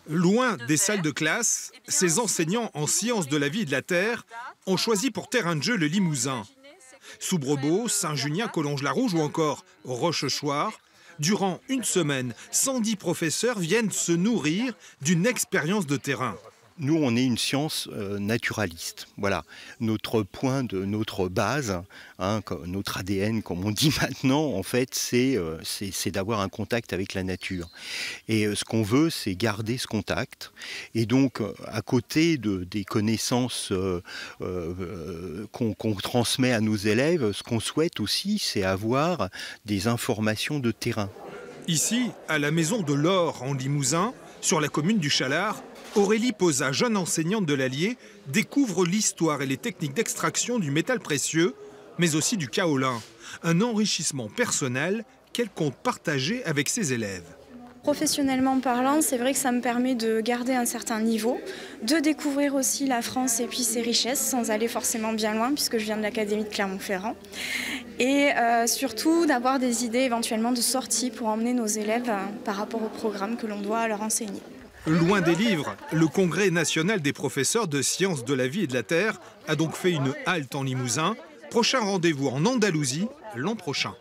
Loin des salles de classe, ces enseignants en sciences de la vie et de la terre ont choisi pour terrain de jeu le Limousin. Soubrebeau, Saint-Junien, Collonges-la-Rouge ou encore Rochechouart, durant une semaine, 110 professeurs viennent se nourrir d'une expérience de terrain. Nous, on est une science naturaliste. Voilà, notre point de notre base, notre ADN, comme on dit maintenant, en fait, c'est d'avoir un contact avec la nature. Et ce qu'on veut, c'est garder ce contact. Et donc, à côté des connaissances qu'on transmet à nos élèves, ce qu'on souhaite aussi, c'est avoir des informations de terrain. Ici, à la maison de l'Or en Limousin, sur la commune du Chalard, Aurélie Posa, jeune enseignante de l'Allier, découvre l'histoire et les techniques d'extraction du métal précieux, mais aussi du kaolin. Un enrichissement personnel qu'elle compte partager avec ses élèves. Professionnellement parlant, c'est vrai que ça me permet de garder un certain niveau, de découvrir aussi la France et puis ses richesses sans aller forcément bien loin puisque je viens de l'Académie de Clermont-Ferrand. Et surtout d'avoir des idées éventuellement de sortie pour emmener nos élèves par rapport au programme que l'on doit leur enseigner. Loin des livres, le Congrès national des professeurs de sciences de la vie et de la terre a donc fait une halte en Limousin. Prochain rendez-vous en Andalousie l'an prochain.